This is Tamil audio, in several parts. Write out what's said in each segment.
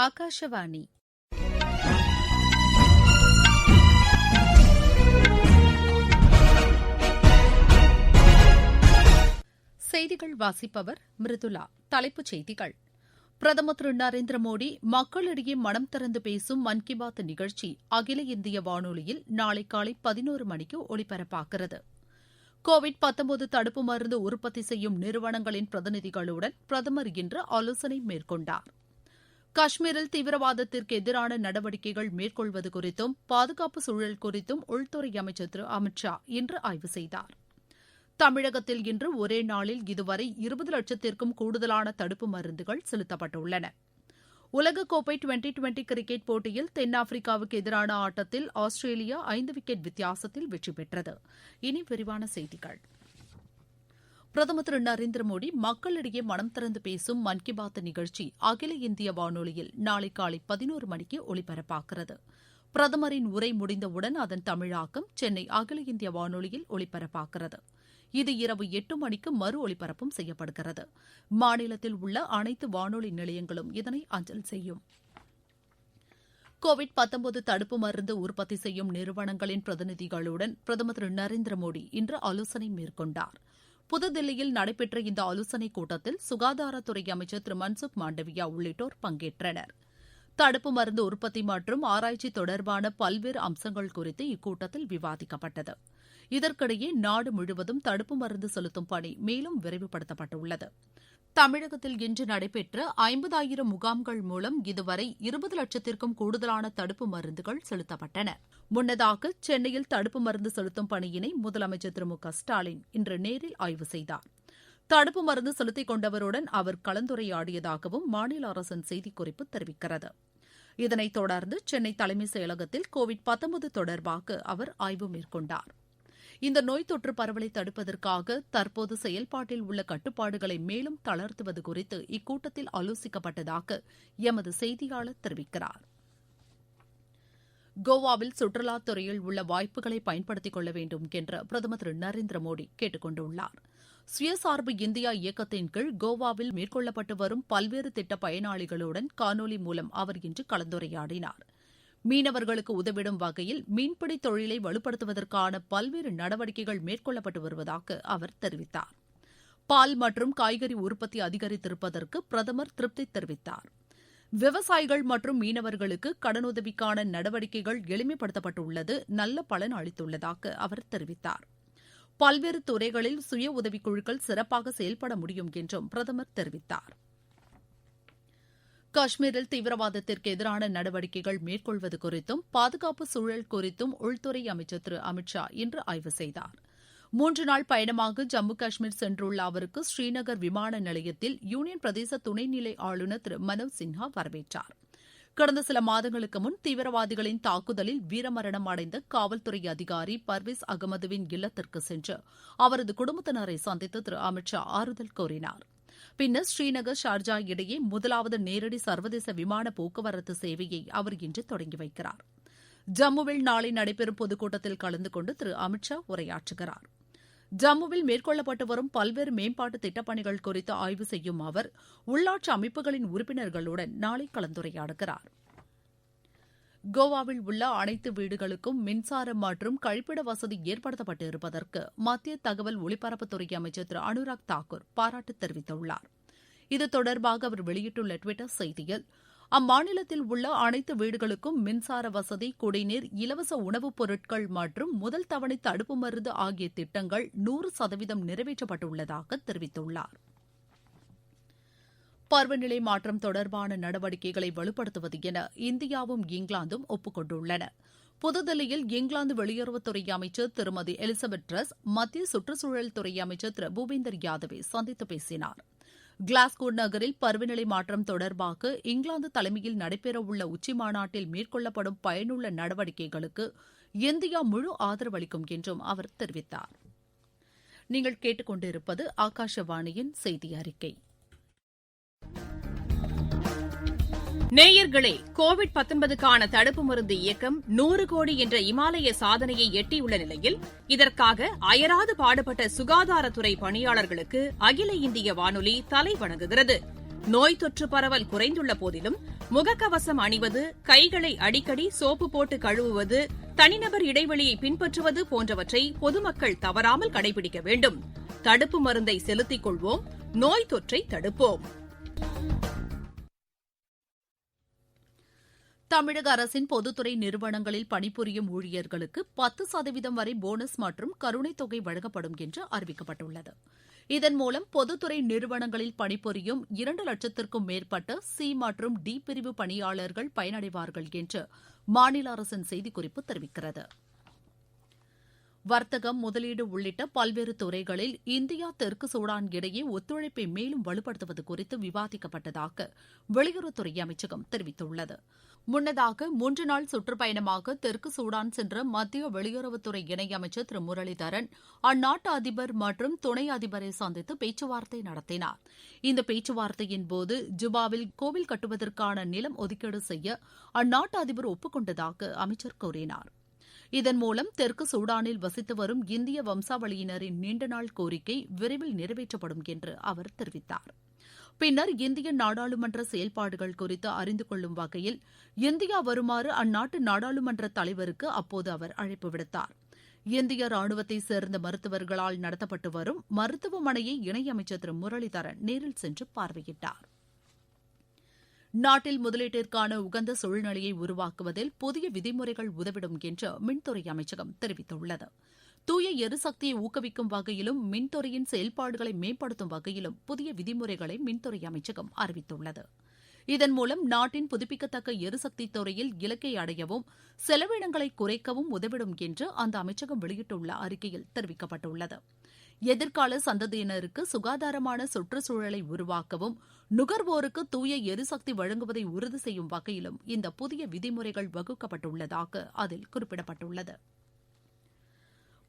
ஆகாஷவாணி செய்திகள் வாசிப்பவர் மிருதுலா. தலைப்புச் செய்திகள். பிரதமர் திரு நரேந்திர மோடி மக்களிடையே மனம் திறந்து பேசும் மன் கி பாத் நிகழ்ச்சி அகில இந்திய வானொலியில் நாளை காலை 11 மணிக்கு ஒலிபரப்பாகிறது. கோவிட்-19 தடுப்பு மருந்து உற்பத்தி செய்யும் நிறுவனங்களின் பிரதிநிதிகளுடன் பிரதமர் இன்று ஆலோசனை மேற்கொண்டார். காஷ்மீரில் தீவிரவாதத்திற்கு எதிரான நடவடிக்கைகள் மேற்கொள்வது குறித்தும் பாதுகாப்பு சூழல் குறித்தும் உள்துறை அமைச்சர் திரு அமித் ஷா இன்று ஆய்வு செய்தார். தமிழகத்தில் இன்று ஒரே நாளில் இதுவரை 20 லட்சத்திற்கும் கூடுதலான தடுப்பு மருந்துகள் செலுத்தப்பட்டுள்ளன. உலகக்கோப்பை டுவெண்டி கிரிக்கெட் போட்டியில் தென்னாப்பிரிக்காவுக்கு எதிரான ஆட்டத்தில் ஆஸ்திரேலியா 5 விக்கெட் வித்தியாசத்தில் வெற்றி பெற்றது. இனி விரிவான செய்திகள். பிரதமர் திரு நரேந்திர மோடி மக்களிடையே மனம் திறந்து பேசும் மன் கி பாத் நிகழ்ச்சி அகில இந்திய வானொலியில் நாளை காலை 11 மணிக்கு ஒலிபரப்பாகிறது. பிரதமரின் உரை முடிந்தவுடன் அதன் தமிழாக்கம் சென்னை அகில இந்திய வானொலியில் ஒலிபரப்பாகிறது. இது இரவு 8 மணிக்கு மறு ஒலிபரப்பும் செய்யப்படுகிறது. மாநிலத்தில் உள்ள அனைத்து வானொலி நிலையங்களும் இதனை அஞ்சல் செய்யும். கோவிட்-19 தடுப்பு மருந்து உற்பத்தி செய்யும் நிறுவனங்களின் பிரதிநிதிகளுடன் பிரதமர் திரு நரேந்திர மோடி இன்று ஆலோசனை மேற்கொண்டார். புதுதில்லியில் நடைபெற்ற இந்த ஆலோசனைக் கூட்டத்தில் சுகாதாரத்துறை அமைச்சர் திரு மன்சுக் மாண்டவியா உள்ளிட்டோர் பங்கேற்றனர். தடுப்பு மருந்து உற்பத்தி மற்றும் ஆராய்ச்சி தொடர்பான பல்வேறு அம்சங்கள் குறித்து இக்கூட்டத்தில் விவாதிக்கப்பட்டது. இதற்கிடையே நாடு முழுவதும் தடுப்பு மருந்து செலுத்தும் பணி மேலும் விரைவுபடுத்தப்பட்டுள்ளது. தமிழகத்தில் இன்று நடைபெற்ற 50,000 முகாம்கள் மூலம் இதுவரை 20 லட்சத்திற்கும் கூடுதலான தடுப்பு மருந்துகள் செலுத்தப்பட்டன. முன்னதாக சென்னையில் தடுப்பு மருந்து செலுத்தும் பணியினை முதலமைச்சர் திரு மு.க.ஸ்டாலின் இன்று நேரில் ஆய்வு செய்தார். தடுப்பு மருந்து செலுத்திக் கொண்டவருடன் அவர் கலந்துரையாடியதாகவும் மாநில அரசின் செய்திக்குறிப்பு தெரிவிக்கிறது. இதனைத் தொடர்ந்து சென்னை தலைமைச் செயலகத்தில் கோவிட்-19 தொடர்பாக அவர் ஆய்வு மேற்கொண்டார். இந்த நோய் தொற்று பரவலை தடுப்பதற்காக தற்போது செயல்பாட்டில் உள்ள கட்டுப்பாடுகளை மேலும் தளர்த்துவது குறித்து இக்கூட்டத்தில் ஆலோசிக்கப்பட்டதாக எமது செய்தியாளர் தெரிவிக்கிறார். கோவாவில் சுற்றுலாத் துறையில் உள்ள வாய்ப்புகளை பயன்படுத்திக் கொள்ள வேண்டும் என்று பிரதமர் திரு நரேந்திர மோடி கேட்டுக் கொண்டுள்ளார். சுயசார்பு இந்தியா இயக்கத்தின் கீழ் கோவாவில் மேற்கொள்ளப்பட்டு வரும் பல்வேறு திட்ட பயனாளிகளுடன் காணொலி மூலம் அவர் இன்று கலந்துரையாடினார். மீனவர்களுக்கு உதவிடும் வகையில் மீன்பிடி தொழிலை வலுப்படுத்துவதற்கான பல்வேறு நடவடிக்கைகள் மேற்கொள்ளப்பட்டு வருவதாக அவர் தெரிவித்தார். பால் மற்றும் காய்கறி உற்பத்தி அதிகரித்திருப்பதற்கு பிரதமர் திருப்தி தெரிவித்தார். விவசாயிகள் மற்றும் மீனவர்களுக்கு கடனுதவிக்கான நடவடிக்கைகள் எளிமைப்படுத்தப்பட்டுள்ளது நல்ல பலன் அளித்துள்ளதாக அவர் தெரிவித்தார். பல்வேறு துறைகளில் சுய உதவிக்குழுக்கள் சிறப்பாக செயல்பட முடியும் என்றும் பிரதமர் தெரிவித்தார். காஷ்மீரில் தீவிரவாதத்திற்கு எதிரான நடவடிக்கைகள் மேற்கொள்வது குறித்தும் பாதுகாப்பு சூழல் குறித்தும் உள்துறை அமைச்சர் திரு அமித் ஷா இன்று ஆய்வு செய்தார். 3 நாள் பயணமாக ஜம்மு காஷ்மீர் சென்றுள்ள அவருக்கு ஸ்ரீநகர் விமான நிலையத்தில் யூனியன் பிரதேச துணைநிலை ஆளுநர் திரு மனோஜ் சின்ஹா வரவேற்றார். கடந்த சில மாதங்களுக்கு முன் தீவிரவாதிகளின் தாக்குதலில் வீரமரணம் அடைந்த காவல்துறை அதிகாரி பர்வேஸ் அகமதுவின் இல்லத்திற்கு சென்று அவரது குடும்பத்தினரை சந்தித்து திரு அமித் ஷா ஆறுதல் கூறினார். பின்னர் ஸ்ரீநகர் ஷார்ஜா இடையே முதலாவது நேரடி சர்வதேச விமான போக்குவரத்து சேவையை அவர் இன்று தொடங்கி வைக்கிறார். ஜம்முவில் நாளை நடைபெறும் பொதுக்கூட்டத்தில் கலந்து கொண்டு திரு அமித் ஷா உரையாற்றுகிறார். ஜம்முவில் மேற்கொள்ளப்பட்டு வரும் பல்வேறு மேம்பாட்டு திட்டப்பணிகள் குறித்து ஆய்வு செய்யும் அவர் உள்ளாட்சி அமைப்புகளின் உறுப்பினர்களுடன் நாளை கலந்துரையாடுகிறார். கோவாவில் உள்ள அனைத்து வீடுகளுக்கும் மின்சாரம் மற்றும் கழிப்பிட வசதி ஏற்படுத்தப்பட்டு இருப்பதற்கு மத்திய தகவல் ஒலிபரப்புத்துறை அமைச்சர் திரு அனுராக் தாக்கூர் பாராட்டு தெரிவித்துள்ளார். இது தொடர்பாக அவர் வெளியிட்டுள்ள டுவிட்டர் செய்தியில் அம்மாநிலத்தில் உள்ள அனைத்து வீடுகளுக்கும் மின்சார வசதி, குடிநீர், இலவச உணவுப் பொருட்கள் மற்றும் முதல் தவணை தடுப்பு மருந்து ஆகிய திட்டங்கள் 100% நிறைவேற்றப்பட்டுள்ளதாக தெரிவித்துள்ளார். பருவநிலை மாற்றம் தொடர்பான நடவடிக்கைகளை வலுப்படுத்துவது என இந்தியாவும் இங்கிலாந்தும் ஒப்புக்கொண்டுள்ளன. புதுதில்லியில் இங்கிலாந்து வெளியுறவுத்துறை அமைச்சர் திருமதி எலிசபெத் ட்ரஸ் மத்திய சுற்றுச்சூழல் துறை அமைச்சர் திரு பூபேந்தர் யாதவை சந்தித்து பேசினார். கிளாஸ்கோ நகரில் பருவநிலை மாற்றம் தொடர்பாக இங்கிலாந்து தலைமையில் நடைபெறவுள்ள உச்சிமாநாட்டில் மேற்கொள்ளப்படும் பயனுள்ள நடவடிக்கைகளுக்கு இந்தியா முழு ஆதரவு அளிக்கும் என்றும் அவர் தெரிவித்தார். நீங்கள் கேட்டுக்கொண்டிருப்பது ஆகாஷவாணியின் செய்தி அறிக்கை. நேயர்களே, கோவிட்-19க்கான தடுப்பு மருந்து இயக்கம் 100 கோடி என்ற இமாலய சாதனையை எட்டியுள்ள நிலையில் இதற்காக அயராது பாடுபட்ட சுகாதாரத்துறை பணியாளர்களுக்கு அகில இந்திய வானொலி தலைவணங்குகிறது. நோய் தொற்று பரவல் குறைந்துள்ள போதிலும் முகக்கவசம் அணிவது, கைகளை அடிக்கடி சோப்பு போட்டு கழுவுவது, தனிநபர் இடைவெளியை பின்பற்றுவது போன்றவற்றை பொதுமக்கள் தவறாமல் கடைபிடிக்க வேண்டும். தடுப்பு மருந்தை செலுத்திக் கொள்வோம், நோய் தொற்றை தடுப்போம். தமிழக அரசின் பொதுத்துறை நிறுவனங்களில் பணிபுரியும் ஊழியர்களுக்கு 10% வரை போனஸ் மற்றும் கருணைத் தொகை வழங்கப்படும் என்று அறிவிக்கப்பட்டுள்ளது. இதன் மூலம் பொதுத்துறை நிறுவனங்களில் பணிபுரியும் 2 லட்சத்திற்கும் மேற்பட்ட சி மற்றும் டி பிரிவு பணியாளர்கள் பயனடைவார்கள் என்று மாநில அரசின் செய்திக்குறிப்பு தெரிவிக்கிறது. வர்த்தகம், முதலீடு உள்ளிட்ட பல்வேறு துறைகளில் இந்தியா தெற்கு சூடான் இடையே ஒத்துழைப்பை மேலும் வலுப்படுத்துவது குறித்து விவாதிக்கப்பட்டதாக வெளியுறவுத்துறை அமைச்சகம் தெரிவித்துள்ளது. முன்னதாக 3 நாள் சுற்றுப்பயணமாக தெற்கு சூடான் சென்ற மத்திய வெளியுறவுத்துறை இணையமைச்சர் திரு முரளிதரன் அந்நாட்டு அதிபர் மற்றும் துணை அதிபரை சந்தித்து பேச்சுவார்த்தை நடத்தினார். இந்த பேச்சுவார்த்தையின்போது ஜுபாவில் கோவில் கட்டுவதற்கான நிலம் ஒதுக்கீடு செய்ய அந்நாட்டு அதிபர் ஒப்புக்கொண்டதாக அமைச்சர் கூறினார். இதன் மூலம் தெற்கு சூடானில் வசித்து வரும் இந்திய வம்சாவளியினரின் நீண்டநாள் கோரிக்கை விரைவில் நிறைவேற்றப்படும் என்று அவர் தெரிவித்தார். பின்னர் இந்திய நாடாளுமன்ற செயல்பாடுகள் குறித்து அறிந்து கொள்ளும் வகையில் இந்தியா வருமாறு அந்நாட்டு நாடாளுமன்ற தலைவருக்கு அப்போது அவர் அழைப்பு விடுத்தார். இந்திய ராணுவத்தை சேர்ந்த மருத்துவர்களால் நடத்தப்பட்டு வரும் மருத்துவமனையை இணையமைச்சர் திரு முரளிதரன் நேரில் சென்று பார்வையிட்டார். நாட்டில் முதலீட்டிற்கான உகந்த சூழ்நிலையை உருவாக்குவதில் புதிய விதிமுறைகள் உதவிடும் என்று மின்துறை அமைச்சகம் தெரிவித்துள்ளது. தூய எரிசக்தியை ஊக்குவிக்கும் வகையிலும் மின்துறையின் செயல்பாடுகளை மேம்படுத்தும் வகையிலும் புதிய விதிமுறைகளை மின்துறை அமைச்சகம் அறிவித்துள்ளது. இதன் மூலம் நாட்டின் புதுப்பிக்கத்தக்க எரிசக்தி துறையில் இலக்கை அடையவும் செலவினங்களை குறைக்கவும் உதவிடும் என்று அந்த அமைச்சகம் வெளியிட்டுள்ள அறிக்கையில் தெரிவிக்கப்பட்டுள்ளது. எதிர்கால சந்ததியினருக்கு சுகாதாரமான சுற்றுச்சூழலை உருவாக்கவும் நுகர்வோருக்கு தூய எரிசக்தி வழங்குவதை உறுதி செய்யும் வகையிலும் இந்த புதிய விதிமுறைகள் வகுக்கப்பட்டுள்ளதாக அதில் குறிப்பிடப்பட்டுள்ளது.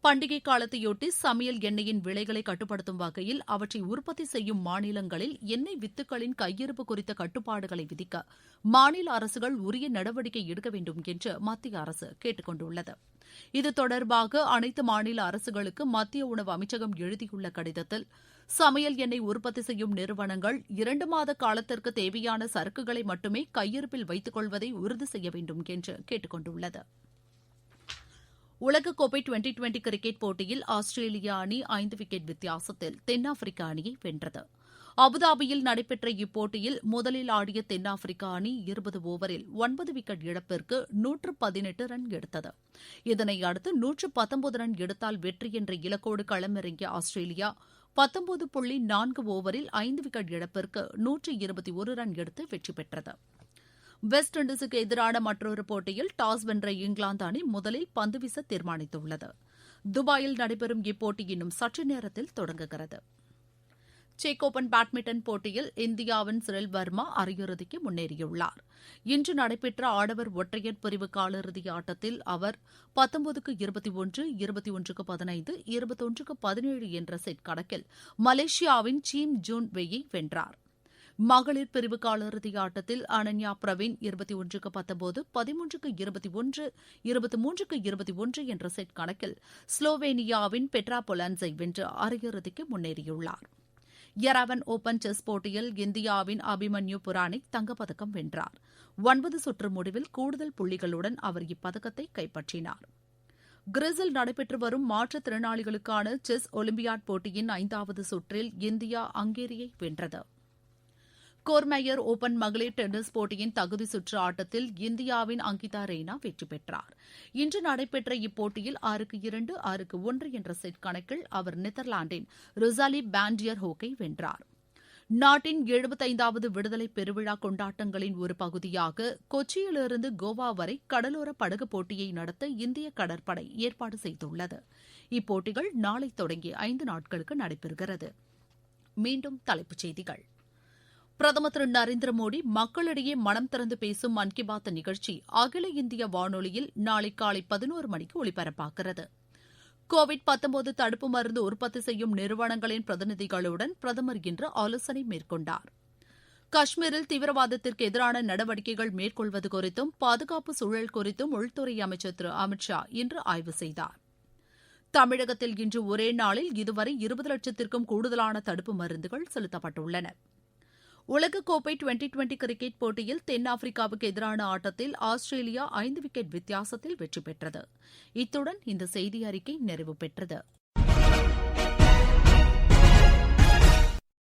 பண்டிகை காலத்தையொட்டி சமையல் எண்ணெயின் விலைகளை கட்டுப்படுத்தும் வகையில் அவற்றை உற்பத்தி செய்யும் மாநிலங்களில் எண்ணெய் வித்துக்களின் கையிருப்பு குறித்த கட்டுப்பாடுகளை விதிக்க மாநில அரசுகள் உரிய நடவடிக்கை எடுக்க வேண்டும் என்று மத்திய அரசு கேட்டுக் கொண்டுள்ளது. இது தொடர்பாக அனைத்து மாநில அரசுகளுக்கு மத்திய உணவு அமைச்சகம் எழுதியுள்ள கடிதத்தில் சமையல் எண்ணெய் உற்பத்தி செய்யும் நிறுவனங்கள் 2 மாத காலத்திற்கு தேவையான சரக்குகளை மட்டுமே கையிருப்பில் வைத்துக் கொள்வதை உறுதி செய்ய வேண்டும் என்று கேட்டுக் கொண்டுள்ளது. உலகக்கோப்பை டுவெண்டி கிரிக்கெட் போட்டியில் ஆஸ்திரேலியா அணி 5 விக்கெட் வித்தியாசத்தில் தென்னாப்பிரிக்க அணியை வென்றது. அபுதாபியில் நடைபெற்ற இப்போட்டியில் முதலில் ஆடிய தென்னாப்பிரிக்க அணி 20 ஓவரில் 9 விக்கெட் இழப்பிற்கு 118 ரன் எடுத்தது. இதனை அடுத்து 119 ரன் எடுத்தால் வெற்றி என்ற இலக்கோடு களமிறங்கிய ஆஸ்திரேலியா 19.4 ஓவரில் 5 விக்கெட் இழப்பிற்கு 121 ரன் எடுத்து வெற்றி பெற்றது. வெஸ்ட் இண்டீஸுக்கு எதிரான மற்றொரு போட்டியில் டாஸ் வென்ற இங்கிலாந்து அணி முதலில் பந்து வீச தீர்மானித்துள்ளது. துபாயில் நடைபெறும் இப்போட்டி இன்னும் சற்று நேரத்தில் தொடங்குகிறது. செக் ஓபன் பேட்மிண்டன் போட்டியில் இந்தியாவின் சிரில் வர்மா அரையிறுதிக்கு முன்னேறியுள்ளார். இன்று நடைபெற்ற ஆடவர் ஒற்றையர் பிரிவு காலிறுதி ஆட்டத்தில் அவர் 19-21, 21-15, 21-17 என்ற செட் கணக்கில் மலேசியாவின் சீம் ஜூன் வெய்யை வென்றார். மகளிர் பிரிவு காலிறுதி ஆட்டத்தில் அனன்யா பிரவீன் 21-19, 13-21, 23-21 என்ற செட் கணக்கில் ஸ்லோவேனியாவின் பெட்ரா பொலான்ஸை வென்று அரையிறுதிக்கு முன்னேறியுள்ளார். எராவன் ஓபன் செஸ் போட்டியில் இந்தியாவின் அபிமன்யு புராணிக் தங்கப்பதக்கம் வென்றார். 9 சுற்று முடிவில் கூடுதல் புள்ளிகளுடன் அவர் இப்பதக்கத்தை கைப்பற்றினார். கிரீஸில் நடைபெற்று வரும் மாற்றுத்திறனாளிகளுக்கான செஸ் ஒலிம்பியாட் போட்டியின் 5வது சுற்றில் இந்தியா ஹங்கேரியை வென்றது. கோர்மேயர் ஓபன் மகளிர் டென்னிஸ் போட்டியின் தகுதி சுற்று ஆட்டத்தில் இந்தியாவின் அங்கிதா ரெய்னா வெற்றி பெற்றார். இன்று நடைபெற்ற இப்போட்டியில் 6-2, 6-1 என்ற செட் கணக்கில் அவர் நெதர்லாந்தின் ரொசாலி பாண்டியர் ஹோக்கை வென்றார். நாட்டின் 75வது விடுதலை பெருவிழா கொண்டாட்டங்களின் ஒரு பகுதியாக கொச்சியிலிருந்து கோவா வரை கடலோர படகு போட்டியை நடத்த இந்திய கடற்படை ஏற்பாடு செய்துள்ளது. இப்போட்டிகள் நாளை தொடங்கி 5 நாட்களுக்கு நடைபெறுகிறது. மீண்டும் தலைப்புச் செய்திகள். பிரதமர் திரு நரேந்திர மோடி மக்களிடையே மனம் திறந்து பேசும் மன் கி பாத் நிகழ்ச்சி அகில இந்திய வானொலியில் நாளை காலை 11 மணிக்கு ஒலிபரப்பாகிறது. கோவிட்-19 தடுப்பு மருந்து உற்பத்தி செய்யும் நிறுவனங்களின் பிரதிநிதிகளுடன் பிரதமர் இன்று ஆலோசனை மேற்கொண்டார். காஷ்மீரில் தீவிரவாதத்திற்கு எதிரான நடவடிக்கைகள் மேற்கொள்வது குறித்தும் பாதுகாப்பு சூழல் குறித்தும் உள்துறை அமைச்சர் திரு அமித் ஷா இன்று ஆய்வு செய்தார். தமிழகத்தில் இன்று ஒரே நாளில் இதுவரை 20 லட்சத்திற்கும் கூடுதலான தடுப்பு மருந்துகள் செலுத்தப்பட்டுள்ளன. உலகக்கோப்பை டுவெண்டி கிரிக்கெட் போட்டியில் தென்னாப்பிரிக்காவுக்கு எதிரான ஆட்டத்தில் ஆஸ்திரேலியா 5 விக்கெட் வித்தியாசத்தில் வெற்றி பெற்றது. இத்துடன் இந்த செய்தி அறிக்கை நிறைவு பெற்றது.